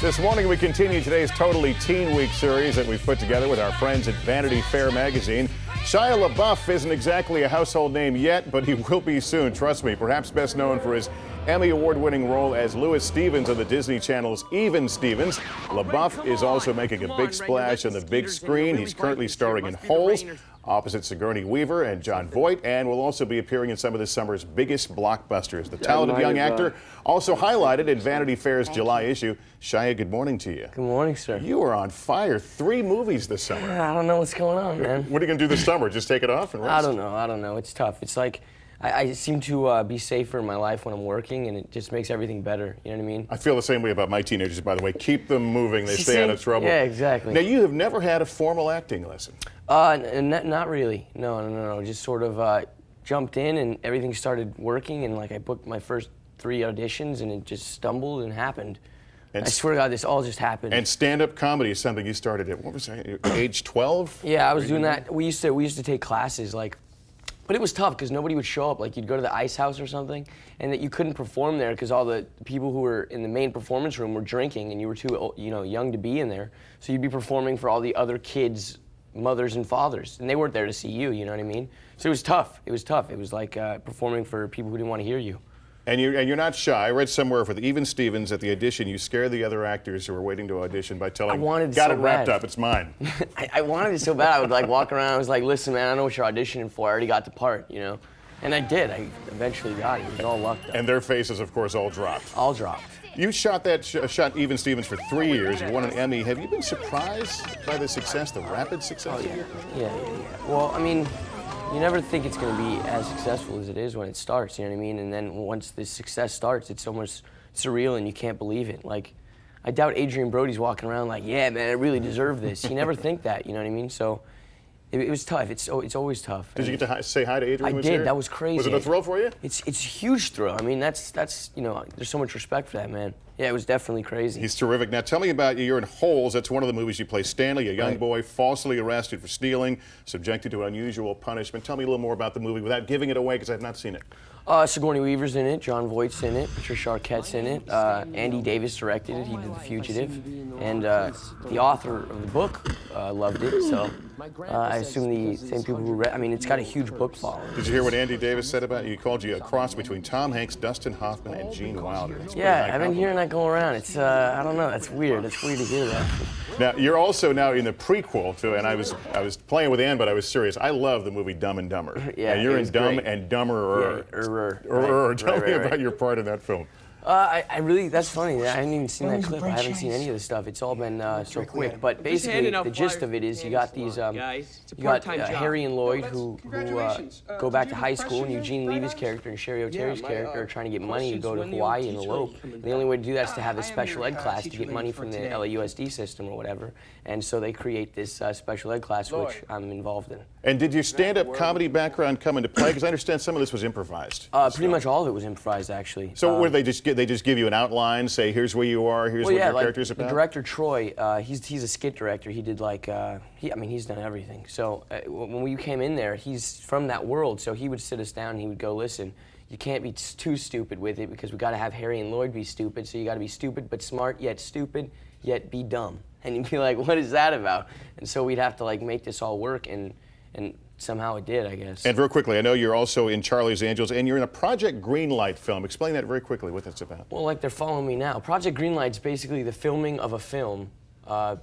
This morning we continue today's Totally Teen Week series that we've put together with our friends at Vanity Fair magazine. Shia LaBeouf isn't exactly a household name yet, but he will be soon, trust me. Perhaps best known for his Emmy Award-winning role as Louis Stevens on the Disney Channel's Even Stevens. LaBeouf is also making a big splash on the big screen. He's currently starring in Holes, opposite Sigourney Weaver and Jon Voight, and will also be appearing in some of this summer's biggest blockbusters. The talented young actor also highlighted in Vanity Fair's July issue. Shia, good morning to you. Good morning, sir. You are on fire. 3 movies this summer. I don't know what's going on, man. What are you going to do this summer? Just take it off and rest? I don't know. It's tough. It's like I seem to be safer in my life when I'm working, and it just makes everything better. You know what I mean? I feel the same way about my teenagers, by the way. Keep them moving. They stay out of trouble. Yeah, exactly. Now, you have never had a formal acting lesson. Not really. No. Just sort of jumped in, and everything started working, and like I booked my first 3 auditions, and it just stumbled and happened. And I swear to God, this all just happened. And stand-up comedy is something you started at, what was that, age 12? Yeah, I was doing that. We used to take classes, like, but it was tough because nobody would show up. Like, you'd go to the Ice House or something, and that you couldn't perform there because all the people who were in the main performance room were drinking, and you were too, young to be in there. So you'd be performing for all the other kids' mothers and fathers, and they weren't there to see you. You know what I mean? So it was tough. It was tough. It was like performing for people who didn't want to hear you. And you're not shy. I read somewhere for the Even Stevens at the audition, you scared the other actors who were waiting to audition by telling them, got it wrapped up, it's mine. I wanted it so bad. I would like walk around. I was like, listen, man, I know what you're auditioning for. I already got the part, And I did. I eventually got it. It was all lucked up. And their faces, of course, all dropped. All dropped. You shot shot Even Stevens for 3 years. You won an Emmy. Have you been surprised by the success, the rapid success? Oh, yeah. Well, I mean, you never think it's going to be as successful as it is when it starts, you know what I mean? And then once the success starts, it's almost surreal and you can't believe it. Like, I doubt Adrian Brody's walking around like, yeah, man, I really deserve this. You never think that, you know what I mean? So it was tough. It's always tough. Did you get to say hi to Adrian? I did. That was crazy. Was it a thrill for you? It's a huge thrill. I mean, that's there's so much respect for that, man. Yeah, it was definitely crazy. He's terrific. Now, tell me about you. You're in Holes. That's one of the movies you play Stanley, a young boy falsely arrested for stealing, subjected to unusual punishment. Tell me a little more about the movie without giving it away, because I've not seen it. Sigourney Weaver's in it, Jon Voight's in it, Patricia Arquette's in it, Andy Davis directed it, he did The Fugitive, and the author of the book loved it, so I assume the same people who read, I mean, it's got a huge book following. Did you hear what Andy Davis said about you? He called you a cross between Tom Hanks, Dustin Hoffman, and Gene Wilder. Yeah, I've been hearing that going around. It's, I don't know, that's weird. It's weird to hear that. Now, you're also now in the prequel to, and I was playing with Ann, but I was serious. I love the movie Dumb and Dumber. Yeah, and you're in Dumb and Dumberer. Tell me about your part in that film. I really, that's funny. I haven't even seen that clip. I haven't seen any of the stuff. It's all been so quick. But basically, the gist of it is you got these, you got Harry and Lloyd who go back to high school, and Eugene Levy's character and Sherry O'Terry's character are trying to get money to go to Hawaii and elope. And the only way to do that is to have a special ed class to get money from the LAUSD system or whatever. And so they create this special ed class, which I'm involved in. And did your stand-up comedy background come into play? Because I understand some of this was improvised. Pretty much all of it was improvised, actually. So what did they just give you an outline, say here's where you are, here's what your character's about? The director Troy, he's a skit director. He did like he's done everything. So when we came in there, he's from that world. So he would sit us down and he would go, listen, you can't be too stupid with it because we got to have Harry and Lloyd be stupid. So you got to be stupid but smart, yet stupid, yet be dumb. And you'd be like, what is that about? And so we'd have to like make this all work, and somehow it did, I guess. And very quickly, I know you're also in Charlie's Angels, and you're in a Project Greenlight film. Explain that very quickly, what that's about. Well, like they're following me now. Project Greenlight's basically the filming of a film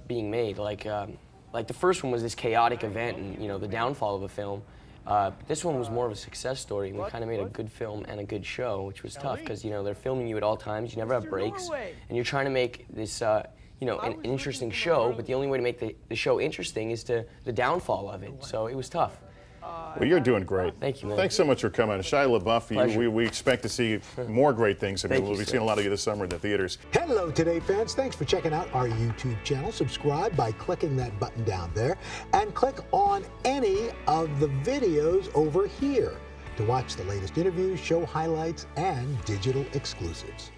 being made. Like the first one was this chaotic event and the downfall of a film. This one was more of a success story. We kind of made a good film and a good show, which was tough because they're filming you at all times. You never have breaks, and you're trying to make this an interesting show, but the only way to make the show interesting is the downfall of it. So it was tough. Well, you're doing great. Thank you, man. Thanks so much for coming. Shia LaBeouf, we expect to see more great things. I mean, we'll be seeing a lot of you this summer in the theaters. Hello, Today fans. Thanks for checking out our YouTube channel. Subscribe by clicking that button down there and click on any of the videos over here to watch the latest interviews, show highlights, and digital exclusives.